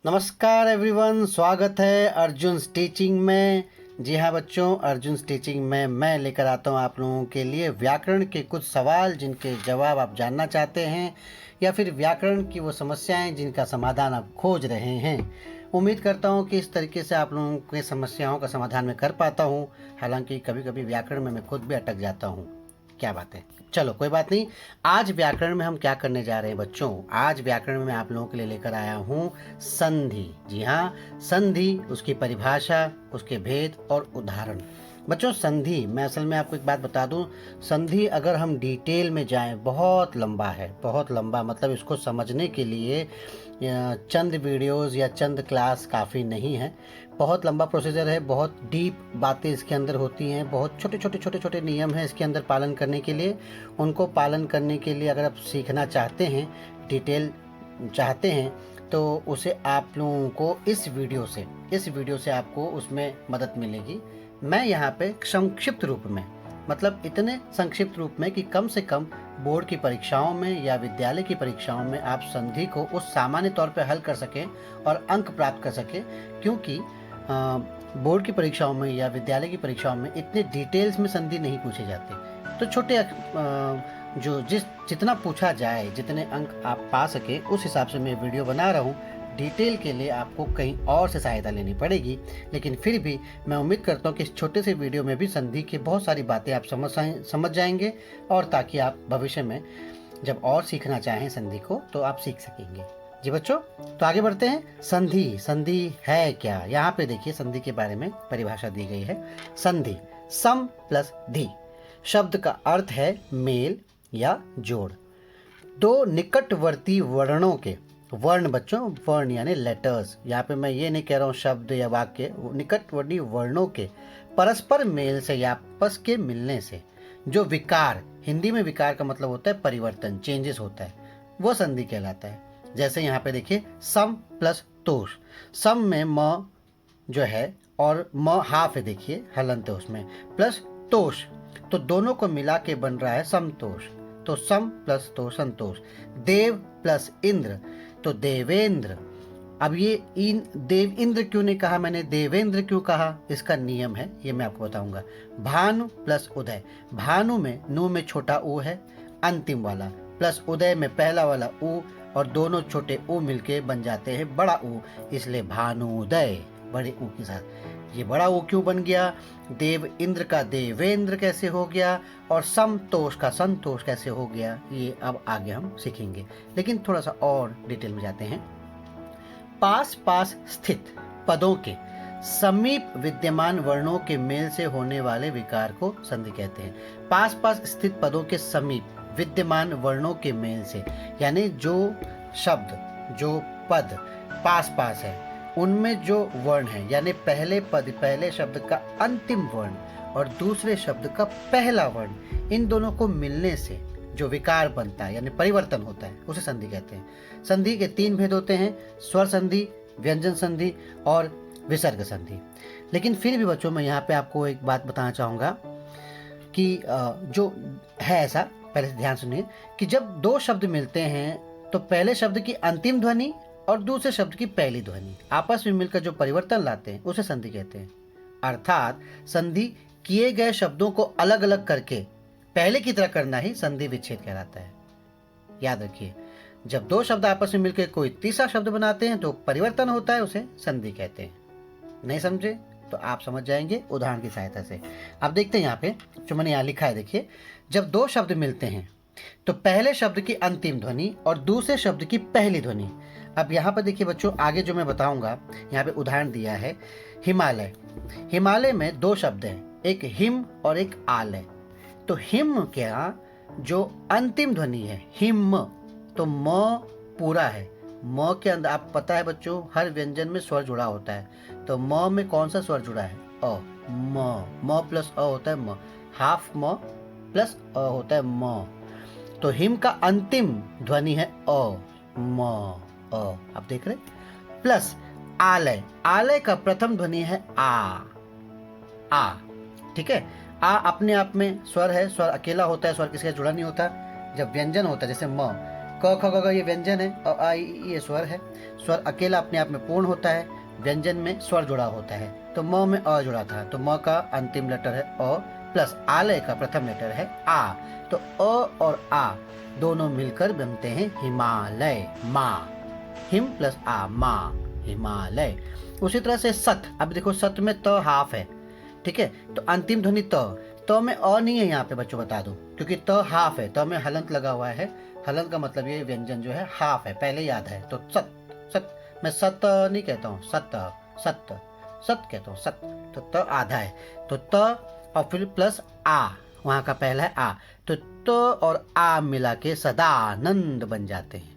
नमस्कार एवरीवन, स्वागत है अर्जुन टीचिंग में। जी हाँ बच्चों, अर्जुन टीचिंग में मैं लेकर आता हूँ आप लोगों के लिए व्याकरण के कुछ सवाल जिनके जवाब आप जानना चाहते हैं या फिर व्याकरण की वो समस्याएं जिनका समाधान आप खोज रहे हैं। उम्मीद करता हूँ कि इस तरीके से आप लोगों की समस्याओं का समाधान मैं कर पाता हूँ। हालांकि कभी कभी व्याकरण में मैं खुद भी अटक जाता हूँ। क्या बात है, चलो कोई बात नहीं। आज व्याकरण में हम क्या करने जा रहे हैं बच्चों? आज व्याकरण में मैं आप लोगों के लिए लेकर आया हूँ संधि। जी हाँ, संधि, उसकी परिभाषा, उसके भेद और उदाहरण। बच्चों संधि, मैं असल में आपको एक बात बता दूं, संधि अगर हम डिटेल में जाएं बहुत लंबा है, बहुत लंबा। मतलब इसको समझने के लिए चंद वीडियोस या चंद क्लास काफ़ी नहीं है। बहुत लंबा प्रोसीजर है, बहुत डीप बातें इसके अंदर होती हैं, बहुत छोटे छोटे नियम हैं इसके अंदर पालन करने के लिए। उनको पालन करने के लिए अगर आप सीखना चाहते हैं, डिटेल चाहते हैं, तो उसे आप लोगों को इस वीडियो से आपको उसमें मदद मिलेगी। मैं यहाँ पे संक्षिप्त रूप में, मतलब इतने संक्षिप्त रूप में कि कम से कम बोर्ड की परीक्षाओं में या विद्यालय की परीक्षाओं में आप संधि को उस सामान्य तौर पे हल कर सकें और अंक प्राप्त कर सकें। क्योंकि बोर्ड की परीक्षाओं में या विद्यालय की परीक्षाओं में इतने डिटेल्स में संधि नहीं पूछे जाते। तो छोटे जो जितना पूछा जाए, जितने अंक आप पा सके, उस हिसाब से मैं वीडियो बना रहा हूँ। डिटेल के लिए आपको कहीं और से सहायता लेनी पड़ेगी, लेकिन फिर भी मैं उम्मीद करता हूँ कि इस छोटे से वीडियो में भी संधि की बहुत सारी बातें आप समझ जाएंगे, और ताकि आप भविष्य में जब और सीखना चाहें संधि को तो आप सीख सकेंगे। जी बच्चों, तो आगे बढ़ते हैं। संधि है क्या? यहाँ पे देखिए संधि के बारे में परिभाषा दी गई है। संधि सम प्लस धी शब्द का अर्थ है मेल या जोड़। दो निकटवर्ती वर्णों के, वर्ण बच्चों, वर्ण यानी लेटर्स, यहाँ पे मैं ये नहीं कह रहा हूँ शब्द या वाक्य, निकटवर्ती वर्णों के परस्पर मेल से या आपस के मिलने से जो विकार, हिंदी में विकार का मतलब होता है परिवर्तन, चेंजेस होता है, वो संधि कहलाता है। जैसे यहाँ पे देखिए सम प्लस तोष। सम में म जो है और म हाफ है, देखिए हलंत है उसमें, प्लस तोष, तो दोनों को मिला के बन रहा है समतोष। तो सम प्लस तो संतोष। देव प्लस इंद्र तो देवेंद्र। अब ये देव इंद्र क्यों नहीं कहा मैंने, देवेंद्र क्यों कहा, इसका नियम है, ये मैं आपको बताऊंगा। भानु प्लस उदय, भानु में नू में छोटा ऊ है अंतिम वाला, प्लस उदय में पहला वाला ऊ, और दोनों छोटे ऊ मिलके बन जाते हैं बड़ा ऊ, इसलिए भानुदय बड़े ऊ के साथ। ये बड़ा ऊ क्यों बन गया? देव इंद्र का देवेंद्र कैसे हो गया, और समतोष का संतोष कैसे हो गया, ये अब आगे हम सीखेंगे। लेकिन थोड़ा सा और डिटेल में जाते हैं। पास पास स्थित पदों के समीप विद्यमान वर्णों के मेल से होने वाले विकार को संधि कहते हैं। पास पास स्थित पदों के समीप विद्यमान वर्णों के मेल से, यानी जो शब्द, जो पद पास पास है, उनमें जो वर्ण है, यानी पहले पद, पहले शब्द का अंतिम वर्ण और दूसरे शब्द का पहला वर्ण, इन दोनों को मिलने से जो विकार बनता है यानी परिवर्तन होता है, उसे संधि कहते हैं। संधि के तीन भेद होते हैं, स्वर संधि, व्यंजन संधि और विसर्ग संधि। लेकिन फिर भी बच्चों, मैं यहाँ पे आपको एक बात बताना चाहूँगा कि जो है ऐसा, पहले से ध्यान सुनिए, कि जब दो शब्द मिलते हैं तो पहले शब्द की अंतिम ध्वनि और दूसरे शब्द की पहली ध्वनि आपस में मिलकर जो परिवर्तन लाते हैं उसे संधि कहते हैं। अर्थात संधि किए गए शब्दों को अलग अलग करके पहले की तरह करना ही संधि विच्छेद कहलाता है। याद रखिए, जब दो शब्द आपस में मिलकर कोई तीसरा शब्द बनाते हैं तो परिवर्तन होता है, उसे संधि कहते हैं। नहीं समझे तो आप समझ जाएंगे उदाहरण की सहायता से। अब देखते हैं यहाँ पे जो मैंने यहाँ लिखा है, देखिए, जब दो शब्द मिलते हैं तो पहले शब्द की अंतिम ध्वनि और दूसरे शब्द की पहली ध्वनि। अब यहाँ पर देखिए बच्चों, आगे जो मैं बताऊंगा, यहाँ पे उदाहरण दिया है हिमालय। हिमालय में दो शब्द हैं, एक हिम और एक आल है। तो हिम क्या, जो अंतिम ध्वनि है हिम, तो म पूरा है। म के अंदर आप पता है बच्चों, हर व्यंजन में स्वर जुड़ा होता है। तो म में कौन सा स्वर जुड़ा है? अ। म प्लस अ होता है म, हाफ म प्लस अ होता है म। तो हिम का अंतिम ध्वनि है अ, म, अ। आप देख रहे, प्लस आलय, आलय का प्रथम ध्वनि है आ, ठीक है। आ अपने आप में स्वर है, स्वर अकेला होता है, स्वर किसी का जुड़ा नहीं होता। जब व्यंजन होता है, जैसे म, क ख ग घ ये व्यंजन है और आ इ ई ये स्वर है। स्वर अकेला अपने आप में पूर्ण होता है, व्यंजन में स्वर जुड़ा होता है। तो म में अ जुड़ा था, तो म का अंतिम लेटर है अ प्लस आलय का प्रथम लेटर है आ। तो अ और आ दोनों मिलकर बनते हैं हिमालय, मा। हिम प्लस आ, मा, हिमालय। उसी तरह से सत, अब देखो सत में त हाफ है, ठीक है, तो अंतिम ध्वनि त में अ नहीं है यहाँ पे बच्चों, बता दूं, क्योंकि त हाफ है, त में हलंत लगा हुआ है। हलंत का मतलब ये व्यंजन जो है हाफ है, पहले याद है। तो सत, सत, मैं सत नहीं कहता हूँ, सत, सत, सत कहता हूँ, सत। तो त आधा है, तो त और फिर प्लस आ, वहां का पहला है आ, तो त और आ मिला के सदानंद बन जाते हैं।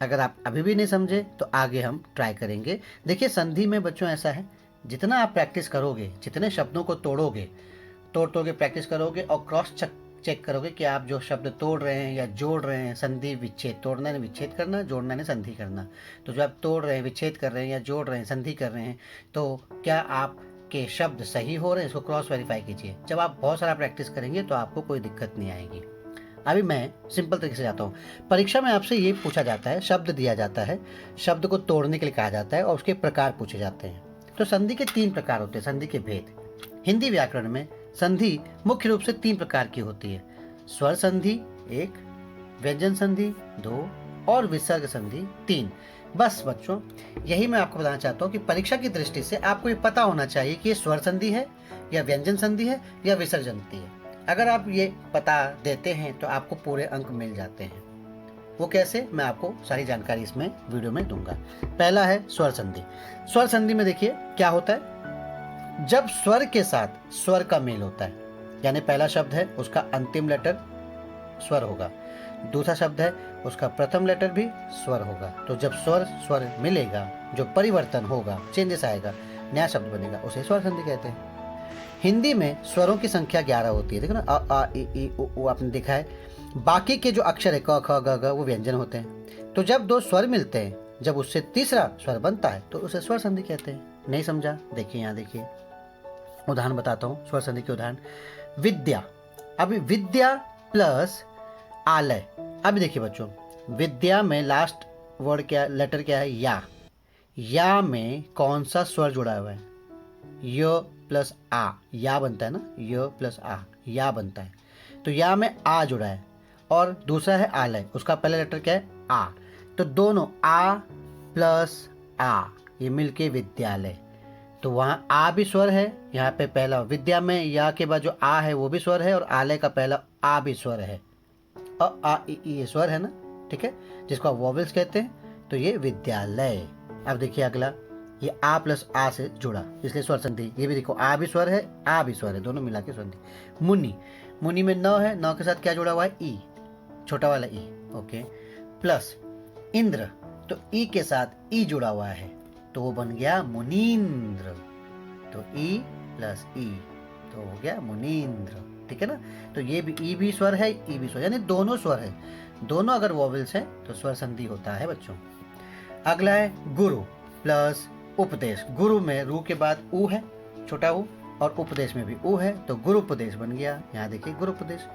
अगर आप अभी भी नहीं समझे तो आगे हम ट्राई करेंगे। देखिए संधि में बच्चों ऐसा है, जितना आप प्रैक्टिस करोगे, जितने शब्दों को तोड़ोगे, तोड़ोगे प्रैक्टिस करोगे और क्रॉस चेक करोगे कि आप जो शब्द तोड़ रहे हैं या जोड़ रहे हैं, संधि विच्छेद, तोड़ना है विच्छेद करना, जोड़ना है संधि करना, तो जो आप तोड़ रहे हैं, विच्छेद कर रहे हैं या जोड़ रहे हैं, संधि कर रहे हैं, तो क्या आपके शब्द सही हो रहे हैं, इसको क्रॉस वेरीफाई कीजिए। जब आप बहुत सारा प्रैक्टिस करेंगे तो आपको कोई दिक्कत नहीं आएगी। अभी मैं सिंपल तरीके से जाता हूँ। परीक्षा में आपसे ये पूछा जाता है, शब्द दिया जाता है, शब्द को तोड़ने के लिए कहा जाता है और उसके प्रकार पूछे जाते हैं। तो संधि के 3 प्रकार होते हैं, संधि के भेद। हिंदी व्याकरण में संधि मुख्य रूप से 3 प्रकार की होती है। स्वर संधि 1, व्यंजन संधि 2 और विसर्ग संधि 3। बस बच्चों, यही मैं आपको बताना चाहता हूँ कि परीक्षा की दृष्टि से आपको ये पता होना चाहिए कि ये स्वर संधि है या व्यंजन संधि है या विसर्ग संधि है। अगर आप ये बता देते हैं तो आपको पूरे अंक मिल जाते हैं। वो कैसे, मैं आपको सारी जानकारी इसमें वीडियो में दूंगा। पहला है स्वर संधि। स्वर संधि में देखिए क्या होता है, जब स्वर के साथ स्वर का मेल होता है, यानी पहला शब्द है उसका अंतिम लेटर स्वर होगा, दूसरा शब्द है उसका प्रथम लेटर भी स्वर होगा, तो जब स्वर स्वर मिलेगा, जो परिवर्तन होगा, चेंजेस आएगा, नया शब्द बनेगा, उसे स्वर संधि कहते हैं। हिंदी में स्वरों की संख्या 11 होती है, देखो ना, अ आ इ ई उ आपने देखा है। बाकी के जो अक्षर है क ख ग घ वो व्यंजन होते हैं। तो जब 2 स्वर मिलते हैं, जब उससे तीसरा स्वर बनता है तो उसे स्वर संधि कहते हैं। नहीं समझा, देखिए यहाँ देखिए, उदाहरण बताता हूँ, स्वर संधि के उदाहरण। विद्या, अभी विद्या प्लस आलय। अभी देखिए बच्चों, विद्या में लास्ट वर्ड क्या, लेटर क्या है, या में कौन सा स्वर जुड़ा हुआ है, य प्लस आ, या बनता है ना, य प्लस आ, या बनता है। तो या में आ जुड़ा है और दूसरा है आलय, उसका पहला लेटर क्या है, आ। तो दोनों आ प्लस आ ये मिलके विद्यालय। तो वहाँ आ भी स्वर है, यहाँ पे पहला विद्या में या के बाद जो आ है वो भी स्वर है और आलय का पहला आ भी स्वर है। अ आ इ ई ये स्वर है ना, ठीक है, जिसको आप वॉवेल्स कहते हैं। तो ये विद्यालय। अब देखिए अगला, ये आ प्लस आ से जुड़ा, इसलिए स्वर संधि। ये भी देखो, आ भी स्वर है, आ भी स्वर है, दोनों मिला के संधि। मुनि, मुनि में न है, न के साथ क्या जुड़ा हुआ है, ई, छोटा वाला ई, ओके, प्लस इंद्र, तो ई के साथ ई जुड़ा हुआ है, तो वो बन गया मुनींद्र। तो ई प्लस ई तो हो गया मुनींद्र, ठीक है ना। तो ये भी ई भी स्वर है, ई भी स्वर, यानी दोनों स्वर है, दोनों अगर वॉवेल्स हैं तो स्वर संधि होता है बच्चों। अगला है गुरु प्लस उपदेश। गुरु में रू के बाद ऊ है, छोटा ऊ, और उपदेश में भी ऊ है, तो गुरुपदेश बन गया। यहाँ देखिए गुरुपदेश,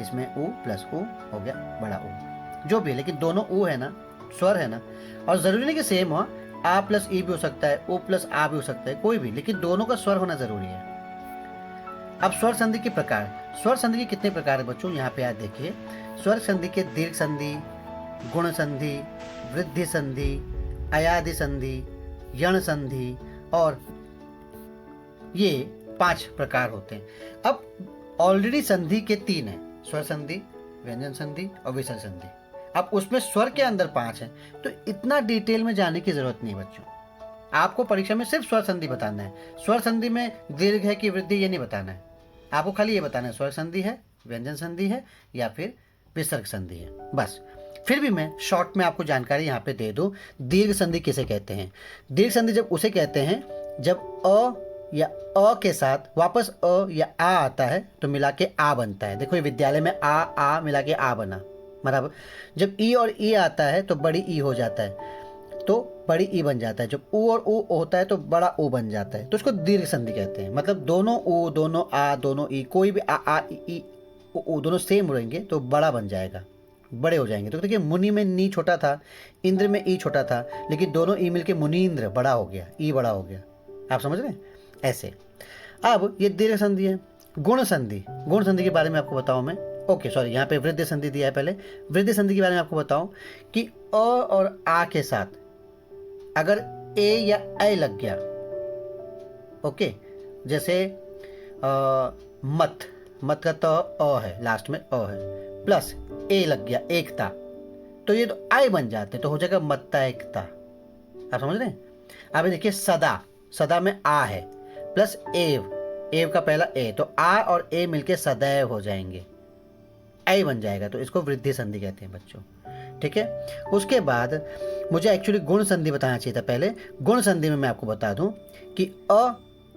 इसमें ऊ प्लस ऊ हो गया बड़ा ऊ, जो भी है, लेकिन दोनों ऊ है ना, स्वर है ना, और जरूरी नहीं कि सेम हो, आ प्लस ई भी हो सकता है, ओ प्लस आ भी हो सकता है, कोई भी, लेकिन दोनों का स्वर होना जरूरी है। अब स्वर संधि के प्रकार, स्वर संधि के कितने प्रकार है बच्चों, यहाँ पे आप देखिए। स्वर संधि के दीर्घ संधि, गुण संधि, वृद्धि संधि, अयादि संधि, यण संधि, और ये 5 प्रकार होते हैं। अब ऑलरेडी संधि के 3 हैं, स्वर संधि, व्यंजन संधि और विसर्ग संधि। अब उसमें स्वर के अंदर 5 हैं, तो इतना डिटेल में जाने की जरूरत नहीं बच्चों। आपको परीक्षा में सिर्फ स्वर संधि बताना है। स्वर संधि में दीर्घ है कि वृद्धि ये नहीं बताना है, आपको खाली ये बताना है स्वर संधि है, व्यंजन संधि है या फिर विसर्ग संधि है, बस। फिर भी मैं शॉर्ट में आपको जानकारी यहाँ पे दे दूं, दीर्घ संधि किसे कहते हैं। दीर्घ संधि जब उसे कहते हैं जब अ या अ के साथ वापस अ या आ आता है तो मिला के आ बनता है। देखो ये विद्यालय में आ मिला के आ बना, बराबर। जब ई और ई आता है तो बड़ी ई हो जाता है, तो बड़ी ई बन जाता है। जब ऊ और ऊ होता है तो बड़ा ऊ बन जाता है, तो उसको दीर्घ संधि कहते हैं। मतलब दोनों ऊ, दोनों आ, दोनों ई, कोई भी आ ई ऊ दोनों सेम रहेंगे तो बड़ा बन जाएगा, बड़े हो जाएंगे। तो देखिए मुनि में नी छोटा था, इंद्र में ई छोटा था, लेकिन दोनों ई मिलके मुनीन्द्र बड़ा हो गया, ई बड़ा हो गया। आप समझ रहे हैं? ऐसे। अब ये दीर्घ संधि है। गुण संधि, गुण संधि के बारे में आपको बताऊं मैं। ओके सॉरी, यहाँ पे वृद्धि संधि दिया है पहले। वृद्धि संधि के बारे में आपको बताऊं कि अ और आ के साथ अगर ए या ऐ लग गया, ओके, जैसे मत, मत का तो अ है, लास्ट में अ है, प्लस ए लग गया, एकता, तो ये तो आय बन जाते, तो हो जाएगा मत्ता एकता। आप समझ रहे हैं? अब देखिए सदा, सदा में आ है, प्लस एव, एव का पहला ए, तो आ और ए मिलके सदैव हो जाएंगे, ऐ बन जाएगा, तो इसको वृद्धि संधि कहते हैं बच्चों। ठीक है। उसके बाद मुझे एक्चुअली गुण संधि बताना चाहिए था पहले। गुण संधि में मैं आपको बता दूं कि अ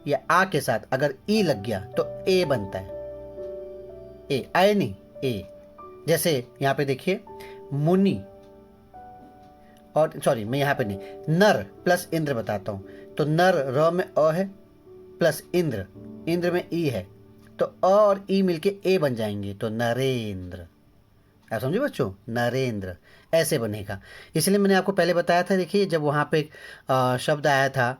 या आ के साथ अगर ई लग गया तो ए बनता है, ए, आय नहीं, ए। जैसे यहाँ पे देखिए मुनि, और सॉरी मैं यहाँ पे नहीं, नर प्लस इंद्र बताता हूँ। तो नर र में अ है, प्लस इंद्र, इंद्र में ई है, तो अ और ई मिलके ए बन जाएंगे, तो नरेंद्र। आप समझे बच्चों? नरेंद्र ऐसे बनेगा। इसलिए मैंने आपको पहले बताया था, देखिए जब वहाँ पे शब्द आया था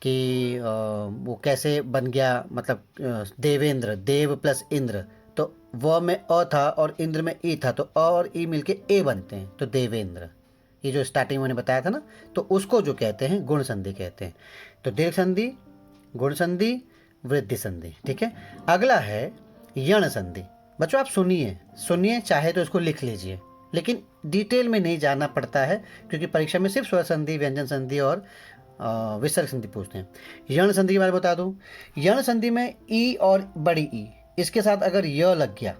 कि वो कैसे बन गया, मतलब देवेंद्र, देव प्लस इंद्र, तो व में अ था और इंद्र में ई था, तो अ और ई मिलके ए बनते हैं, तो देवेंद्र। ये जो स्टार्टिंग मैंने बताया था ना, तो उसको जो कहते हैं गुण संधि कहते हैं। तो दीर्घ संधि, गुण संधि, वृद्धि संधि। ठीक है। अगला है यण संधि। बच्चों आप सुनिए, सुनिए, चाहे तो इसको लिख लीजिए, लेकिन डिटेल में नहीं जाना पड़ता है, क्योंकि परीक्षा में सिर्फ स्वर संधि, व्यंजन संधि और विसर्ग संधि पूछते हैं। यण संधि के बारे में बता दूं। यण संधि में ई और बड़ी ई, इसके साथ अगर य लग गया,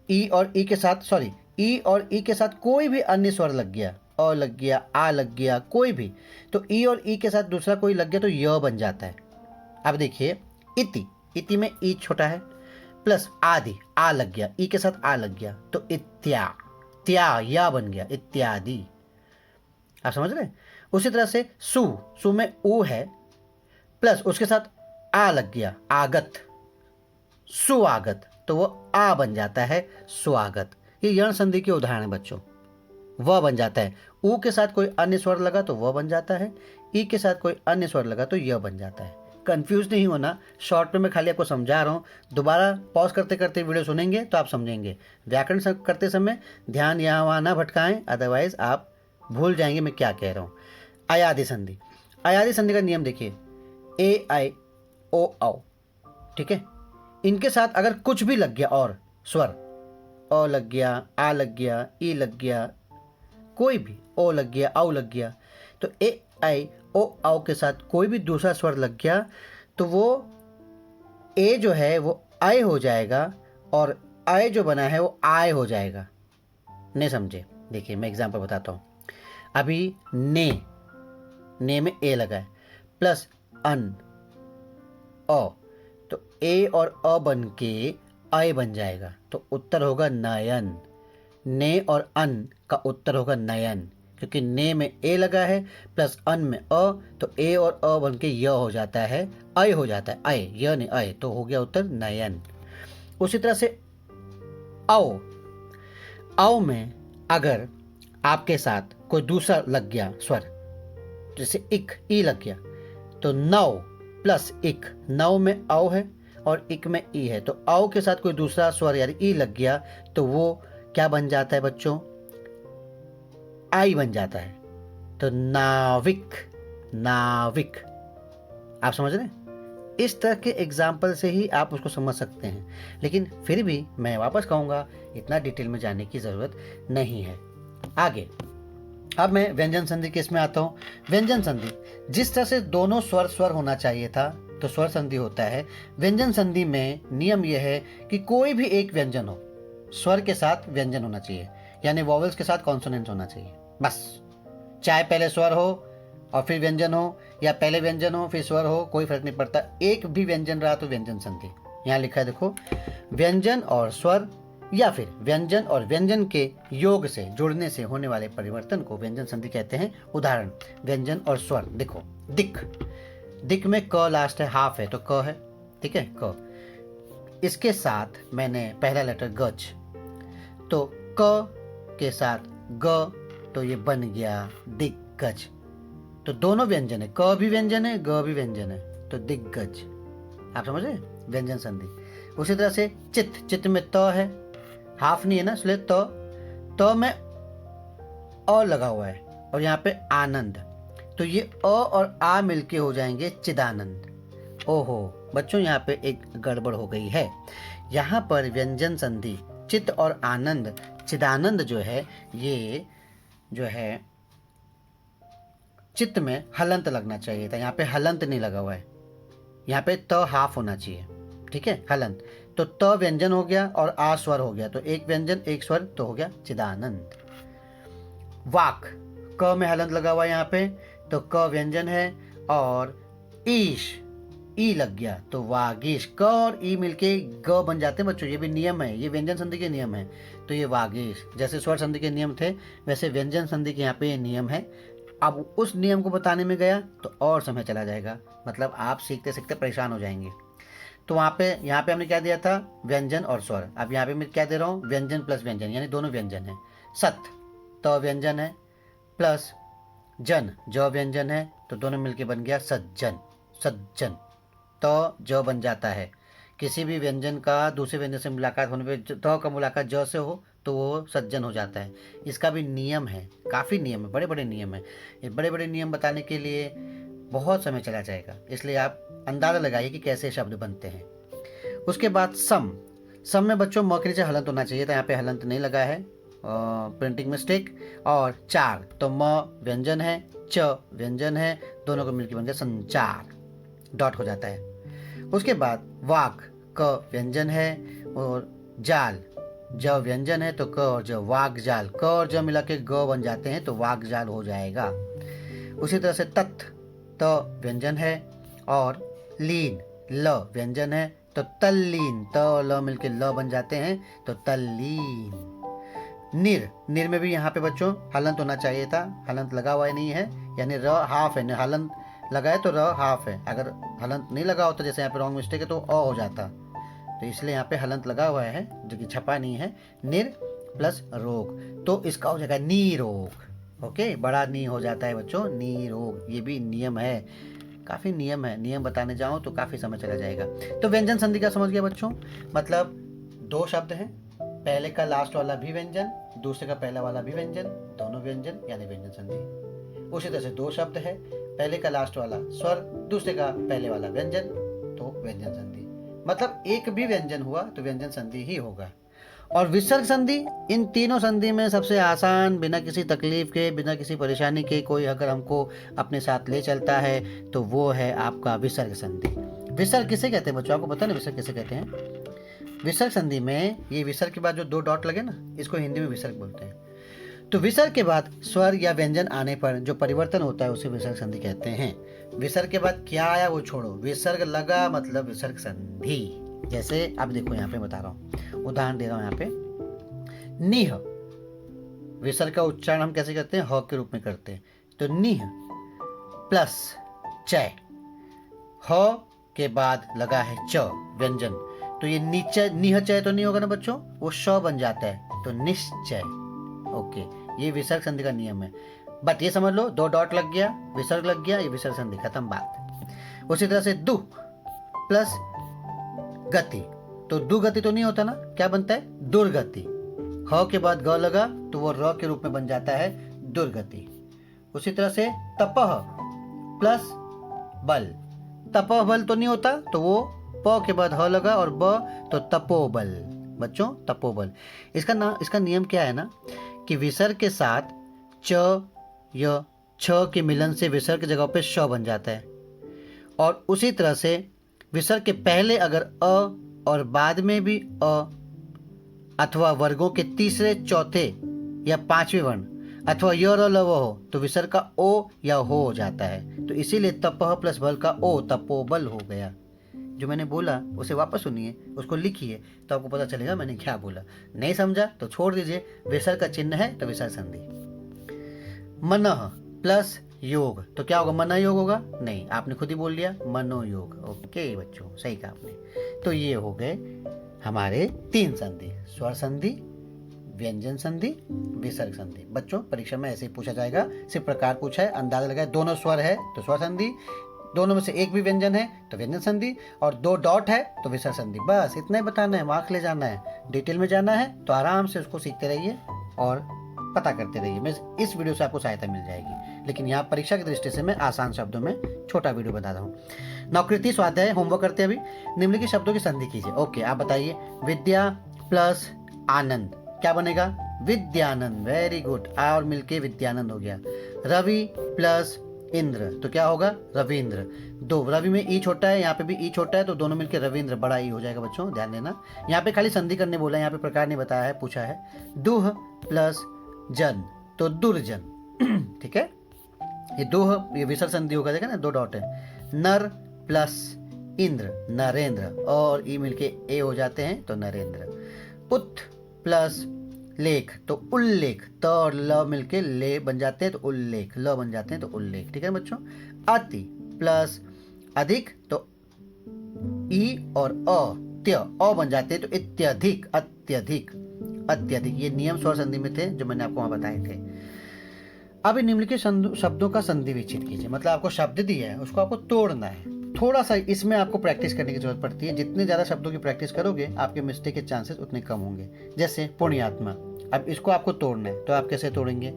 ई और ई के साथ, सॉरी, ई और ई के साथ कोई भी अन्य स्वर लग गया, अ लग गया, आ लग गया, कोई भी, तो ई और ई के साथ दूसरा कोई लग गया तो य बन जाता है। अब देखिए इति, इति में ई छोटा है, प्लस आदि, आ लग गया, ई के साथ आ लग गया, तो इत्या, त्या या बन गया, इत्यादि। आप समझ रहे हैं? उसी तरह से सु, सु में ऊ है, प्लस उसके साथ आ लग गया, आगत, सुआगत, तो वो आ बन जाता है, स्वागत। ये यण संधि के उदाहरण है बच्चों। व बन जाता है, ऊ के साथ कोई अन्य स्वर लगा तो व बन जाता है, ई के साथ कोई अन्य स्वर लगा तो य बन जाता है। कंफ्यूज नहीं होना, शॉर्ट में मैं खाली आपको समझा रहा हूँ। दोबारा पॉज करते करते वीडियो सुनेंगे तो आप समझेंगे। व्याकरण करते समय ध्यान यहाँ वहाँ ना भटकाएं, अदरवाइज आप भूल जाएंगे मैं क्या कह रहा हूँ। अयादि संधि, अयादि संधि का नियम देखिए, ए आई ओ औ, ठीक है, इनके साथ अगर कुछ भी लग गया और स्वर, अ लग गया, आ लग गया, ई लग गया, कोई भी, ओ लग गया, औ लग गया, तो ए आई ओ औ के साथ कोई भी दूसरा स्वर लग गया तो वो ए जो है वो आय हो जाएगा, और आय जो बना है वो आय हो जाएगा। नहीं समझे? देखिए मैं एग्जांपल बताता हूँ। अभी ने, ने में ए लगा है, प्लस अन, अ, तो ए और अ बन के आय बन जाएगा, तो उत्तर होगा नयन। ने और अन का उत्तर होगा नयन, क्योंकि ने में ए लगा है प्लस अन में अ, तो ए और अ बन के य हो जाता है, अय हो जाता है, अय, य ने अय, तो हो गया उत्तर नयन। उसी तरह से औ, औ में अगर आपके साथ कोई दूसरा लग गया स्वर, जैसे इक, ई लग गया, तो नौ प्लस इक, नौ में औ है और इक में ई है, तो औ के साथ कोई दूसरा स्वर यानी ई लग गया तो वो क्या बन जाता है बच्चों? आई बन जाता है, तो नाविक, नाविक। आप समझ रहे हैं? इस तरह के एग्जाम्पल से ही आप उसको समझ सकते हैं, लेकिन फिर भी मैं वापस कहूँगा इतना डिटेल में जाने की ज़रूरत नहीं है। आगे अब मैं व्यंजन संधि के इसमें आता हूँ। व्यंजन संधि, जिस तरह से दोनों स्वर स्वर होना चाहिए था तो स्वर संधि होता है। व्यंजन संधि में नियम यह है कि कोई भी एक व्यंजन हो, स्वर के साथ व्यंजन होना चाहिए, यानी वॉवेल्स के साथ कॉन्सोनेंट होना चाहिए, बस। चाहे पहले स्वर हो और फिर व्यंजन हो, या पहले व्यंजन हो फिर स्वर हो, कोई फर्क नहीं पड़ता। एक भी व्यंजन रहा तो व्यंजन संधि। यहाँ लिखा है देखो, व्यंजन और स्वर या फिर व्यंजन और व्यंजन के योग से जुड़ने से होने वाले परिवर्तन को व्यंजन संधि कहते हैं। उदाहरण, व्यंजन और स्वर देखो, दिक, दिक में क लास्ट है, हाफ है तो क है, ठीक है, क। इसके साथ मैंने पहला लेटर गज, तो क के साथ ग, तो ये बन गया दिग्गज। तो दोनों व्यंजन है, क भी व्यंजन है, ग भी व्यंजन है, तो दिग्गज। आप समझ रहे, व्यंजन संधि। उसी तरह से चित्त, चित्त में त है, हाफ नहीं है ना, इसलिए त में अ लगा हुआ है, और यहाँ पे आनंद, तो ये अ और आ मिलके हो जाएंगे चिदानंद। ओहो बच्चों, यहाँ पे एक गड़बड़ हो गई है। यहाँ पर व्यंजन संधि चित्त और आनंद, चिदानंद जो है, ये जो है चित्त में हलंत लगना चाहिए था, यहाँ पे हलंत नहीं लगा हुआ है, यहाँ पे त हाफ होना चाहिए, ठीक है, हलंत। तो त व्यंजन हो गया और आ स्वर हो गया, तो एक व्यंजन एक स्वर, तो हो गया चिदानंद। वाक, क में हलंत लगा हुआ है यहाँ पे, तो क व्यंजन है, और ईश, ई लग गया, तो वागीश। क और ई मिलके ग बन जाते हैं बच्चों, ये भी नियम है, ये व्यंजन संधि के नियम है, तो ये वागीश। जैसे स्वर संधि के नियम थे, वैसे व्यंजन संधि के यहाँ पे ये नियम है। अब उस नियम को बताने में गया तो और समय चला जाएगा, मतलब आप सीखते सीखते परेशान हो जाएंगे। तो यहाँ पे हमने क्या दिया था, व्यंजन और स्वर। अब यहाँ पे मैं क्या दे रहा हूँ, व्यंजन प्लस व्यंजन, यानी दोनों व्यंजन है। सत, त व्यंजन है, प्लस जन, ज व्यंजन है, तो दोनों मिलके बन गया सज्जन, सज्जन। त ज बन जाता है, किसी भी व्यंजन का दूसरे व्यंजन से मुलाकात होने पे त का मुलाकात ज से हो तो वो सज्जन हो जाता है। इसका भी नियम है, काफ़ी नियम है, बड़े बड़े नियम है। ये बड़े बड़े नियम बताने के लिए बहुत समय चला जाएगा, इसलिए आप अंदाज़ा लगाइए कि कैसे शब्द बनते हैं। उसके बाद सम, सम में बच्चों म के नीचे हलंत होना चाहिए था, यहाँ पे हलंत नहीं लगा है, प्रिंटिंग मिस्टेक। और चार, तो म व्यंजन है, च व्यंजन है, दोनों को मिलकर बन गया संचार, डॉट हो जाता है। उसके बाद वाक, क व्यंजन है, और जाल, ज व्यंजन है, तो क और ज, वाक जाल, क और ज मिला के ग बन जाते हैं, तो वाक जाल हो जाएगा। उसी तरह से तत्, त व्यंजन है, और लीन, ल व्यंजन है, तो तल्लीन, त और ल मिलके ल बन जाते हैं, तो तल्लीन। निर, निर में भी यहाँ पे बच्चों हलंत होना चाहिए था, हलंत लगा हुआ नहीं है, यानी र हाफ है, हलंत लगा है तो र हाफ है। अगर हलंत नहीं लगा होता, जैसे यहाँ पे रॉन्ग मिस्टेक है, तो अ हो जाता, तो इसलिए यहाँ पे हलंत लगा हुआ है, जो कि छपा नहीं है। निर प्लस रोग, तो इसका हो जाएगा नीरोग। ओके, बड़ा नी हो जाता है बच्चों, नीरोग। ये भी नियम है, काफ़ी नियम है, नियम बताने जाऊँ तो काफ़ी समय चला जाएगा। तो व्यंजन संधि का समझ गया बच्चों, मतलब दो शब्द हैं, पहले का लास्ट वाला भी व्यंजन, दूसरे का पहला वाला भी व्यंजन, दोनों व्यंजन यानी व्यंजन संधि। उसी तरह से दो शब्द है, पहले का लास्ट वाला स्वर, दूसरे का पहले वाला व्यंजन, तो व्यंजन संधि। मतलब एक भी व्यंजन हुआ तो व्यंजन संधि ही होगा। और विसर्ग संधि, इन तीनों संधि में सबसे आसान, बिना किसी तकलीफ के, बिना किसी परेशानी के, कोई अगर हमको अपने साथ ले चलता है तो वो है आपका विसर्ग संधि। विसर्ग किसे कहते हैं बच्चों, आपको पता है ना विसर्ग किसे कहते हैं? विसर्ग संधि में ये विसर्ग के बाद जो दो डॉट लगे ना, इसको हिंदी में विसर्ग बोलते हैं। तो विसर्ग के बाद स्वर या व्यंजन आने पर जो परिवर्तन होता है उसे विसर्ग संधि कहते हैं। विसर्ग के बाद क्या आया वो छोड़ो, विसर्ग लगा मतलब विसर्ग संधि। जैसे अब देखो यहाँ पे बता रहा हूँ, उदाहरण दे रहा हूँ यहाँ पे। निह, विसर्ग का उच्चारण हम कैसे करते हैं, ह के रूप में करते हैं, तो निह प्लस चय, ह के बाद लगा है च व्यंजन, तो ये नीचे निह चय तो नहीं होगा ना बच्चों, वो श बन जाता है, तो निश्चय। ओके, ये विसर्ग संधि का नियम है। बट ये समझ लो, दो डॉट लग गया, विसर्ग लग गया, ये विसर्ग संधि, खत्म बात। उसी तरह से दु प्लस गति, तो दुगति तो नहीं होता ना, क्या बनता है, दुर्गति। ह के बाद ग लगा तो वो र के रूप में बन जाता है दुर्गति। उसी तरह से तपह प्लस बल, तपह बल तो नहीं होता, तो वो प के बाद ह लगा और ब, तो तपोबल। बच्चों तपोबल, इसका नियम क्या है ना, कि विसर्ग के साथ च य छ के मिलन से विसर्ग की जगह पे श बन जाता है। और उसी तरह से विसर्ग के पहले अगर अ और बाद में भी अ, अथवा वर्गों के तीसरे, चौथे या पांचवें वर्ण अथवा य र ल व हो, तो विसर्ग का ओ या हो जाता है। तो इसीलिए तपह प्लस बल का ओ, तपोबल हो गया। जो मैंने बोला उसे वापस सुनिए, उसको लिखिए, तो आपको पता चलेगा मैंने क्या बोला। नहीं समझा तो छोड़ दीजिए, विसर्ग का चिन्ह है तो विसर्ग संधि। मनः प्लस योग, तो क्या होगा, मनः योग होगा, नहीं, आपने खुद ही बोल लिया मनोयोग। ओके बच्चों, सही कहा आपने। तो ये हो गए हमारे तीन संधि, स्वर संधि, व्यंजन संधि, विसर्ग संधि। बच्चों परीक्षा में ऐसे ही पूछा जाएगा, सिर्फ प्रकार पूछा है, अंदाजा लगाए। दोनों स्वर है तो स्वर संधि, दोनों में से एक भी व्यंजन है तो व्यंजन संधि, और 2 डॉट है तो विसर्ग संधि। बस इतना ही बताना है, मार्क्स ले जाना है। डिटेल में जाना है तो आराम से उसको सीखते रहिए और पता करते रहिए। मैं इस वीडियो से आपको सहायता मिल जाएगी, लेकिन यहाँ परीक्षा की दृष्टि से मैं आसान शब्दों में छोटा वीडियो बता रहा हूँ। नौकृति स्वाध्याय होमवर्क करते हैं अभी। निम्नलिखित शब्दों की संधि कीजिए। ओके, आप बताइए। विद्या प्लस आनंद क्या बनेगा? विद्यानंद। वेरी गुड, आ और मिलके विद्यानंद हो गया। रवि प्लस इंद्र तो क्या होगा? रविंद्र। 2, रवि में ई छोटा है, यहाँ पे भी ई छोटा है, तो दोनों मिलके रविंद्र, बड़ा ई हो जाएगा। बच्चों ध्यान देना, यहाँ पे खाली संधि करने बोला है, यहाँ पे प्रकार नहीं बताया है, पूछा है। दुह प्लस जन तो दुर्जन। ठीक है, ये दुह ये विसर्ग संधि होगा, देखा ना 2 डॉट है। नर प्लस इंद्र नरेंद्र, और ई मिलके ए हो जाते हैं तो नरेंद्र। उत प्लस लेख तो उल्लेख, तो और ल मिलके ले बन जाते हैं तो उल्लेख, ल बन जाते हैं तो उल्लेख। ठीक है बच्चों। अति प्लस अधिक तो ई और अ बन जाते हैं तो इत्यधिक, अत्यधिक, अत्यधिक। ये नियम स्वर संधि में थे जो मैंने आपको वहां बताए थे। अब इन निम्नलिखित शब्दों का संधि विच्छेद कीजिए। मतलब आपको शब्द दिया है, उसको आपको तोड़ना है। थोड़ा सा इसमें आपको प्रैक्टिस करने की जरूरत पड़ती है। जितने ज़्यादा शब्दों की प्रैक्टिस करोगे आपके मिस्टेक के चांसेस उतने कम होंगे। जैसे पुण्यात्मा, अब इसको आपको तोड़ना है, तो आप कैसे तोड़ेंगे?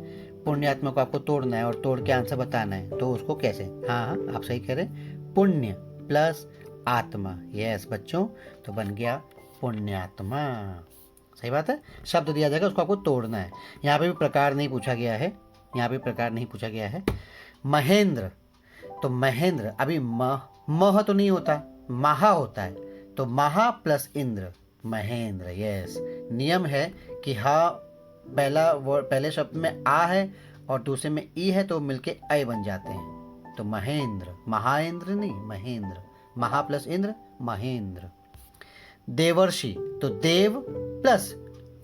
पुण्यात्मा को आपको तोड़ना है और तोड़ के आंसर बताना है, तो उसको कैसे? हाँ हाँ, आप सही कह रहे हैं। पुण्य प्लस आत्मा, यस बच्चों, तो बन गया पुण्यात्मा। सही बात है। शब्द दिया जाएगा, उसको आपको तोड़ना है। यहाँ पे भी प्रकार नहीं पूछा गया है, यहाँ पे प्रकार नहीं पूछा गया है। महेंद्र तो महेंद्र, अभी मह तो नहीं होता, महा होता है, तो महा प्लस इंद्र महेंद्र। यस, नियम है कि हाँ पहले शब्द में आ है और दूसरे में ई है तो मिलके ऐ बन जाते हैं, तो महेंद्र। महाइंद्र नहीं, महेंद्र। महा प्लस इंद्र महेंद्र। देवर्षि तो देव प्लस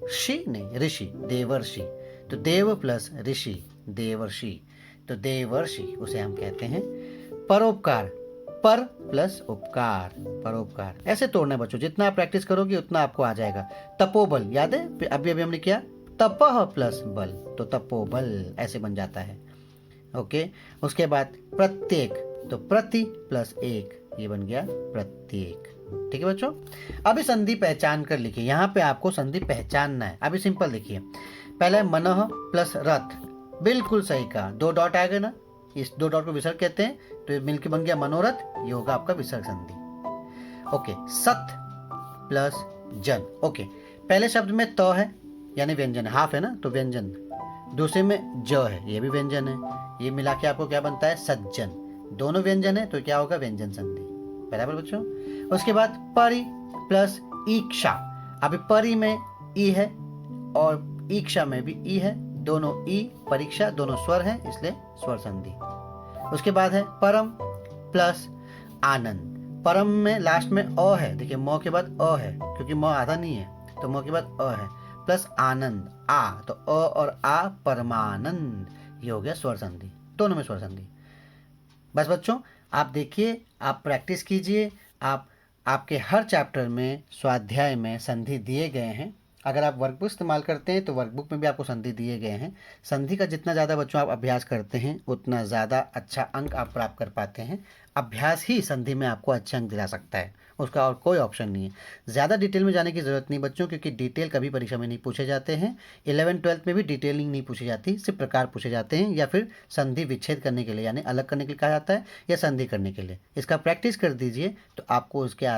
ऋषि नहीं, ऋषि, देवर्षि तो देव प्लस ऋषि, देवर्षि तो देवर्षि, उसे हम कहते हैं। परोपकार, पर प्लस उपकार, परोपकार। ऐसे तोड़ना है बच्चों, जितना आप प्रैक्टिस करोगे उतना आपको आ जाएगा। तपोबल, याद है अभी हमने किया, तपह प्लस बल तो तपोबल, ऐसे बन जाता है। ओके, उसके बाद प्रत्येक तो प्रति प्लस एक, ये बन गया प्रत्येक। ठीक है बच्चों। अभी संधि पहचान कर लिखिए, यहाँ पे आपको संधि पहचानना है। अभी सिंपल देखिए, पहले मनः प्लस रथ, बिल्कुल सही कहा। 2 डॉट आ गए ना, इस 2 डॉट को विसर्ग कहते हैं, तो ये मिलके बन गया मनोरथ, ये होगा आपका विसर्ग संधि। ओके, सत प्लस जन। ओके, पहले शब्द में त है यानी व्यंजन, हाफ है ना तो व्यंजन। दूसरे में ज है, ये भी व्यंजन है, ये मिला के आपको क्या बनता है? सज्जन। दोनों व्यंजन है तो क्या होगा? व्यंजन संधि। बराबर बच्चों। उसके बाद परि प्लस ईक्षा, अभी परि में ई है और ईक्षा में भी ई है, दोनों ई परीक्षा दोनों स्वर हैं, इसलिए स्वर संधि। उसके बाद है परम प्लस आनंद। परम में लास्ट में अ है, देखिए म के बाद अ है, क्योंकि म आधा नहीं है तो म के बाद अ है, प्लस आनंद आ, तो अ और आ परमानंद, ये हो गया स्वर संधि। दोनों में स्वर संधि। बस बच्चों, आप देखिए, आप प्रैक्टिस कीजिए। आपके हर चैप्टर में स्वाध्याय में संधि दिए गए हैं। अगर आप वर्कबुक इस्तेमाल करते हैं तो वर्कबुक में भी आपको संधि दिए गए हैं। संधि का जितना ज़्यादा बच्चों आप अभ्यास करते हैं उतना ज़्यादा अच्छा अंक आप प्राप्त कर पाते हैं। अभ्यास ही संधि में आपको अच्छे अंक दिला सकता है, उसका और कोई ऑप्शन नहीं है। ज़्यादा डिटेल में जाने की ज़रूरत नहीं बच्चों, क्योंकि डिटेल कभी परीक्षा में नहीं पूछे जाते हैं। 11th-12th में भी डिटेलिंग नहीं पूछी जाती, सिर्फ प्रकार पूछे जाते हैं, या फिर संधि विच्छेद करने के लिए यानी अलग करने के लिए कहा जाता है, या संधि करने के लिए। इसका प्रैक्टिस कर दीजिए तो आपको उसके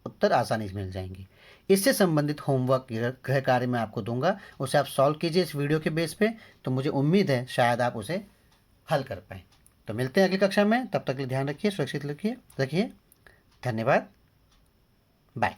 उत्तर आसानी से मिल जाएंगी। इससे संबंधित होमवर्क गृह कार्य मैं आपको दूंगा, उसे आप सॉल्व कीजिए इस वीडियो के बेस पे, तो मुझे उम्मीद है शायद आप उसे हल कर पाएँ। तो मिलते हैं अगली कक्षा में, तब तक के लिए ध्यान रखिए, सुरक्षित रखिए। धन्यवाद, बाय।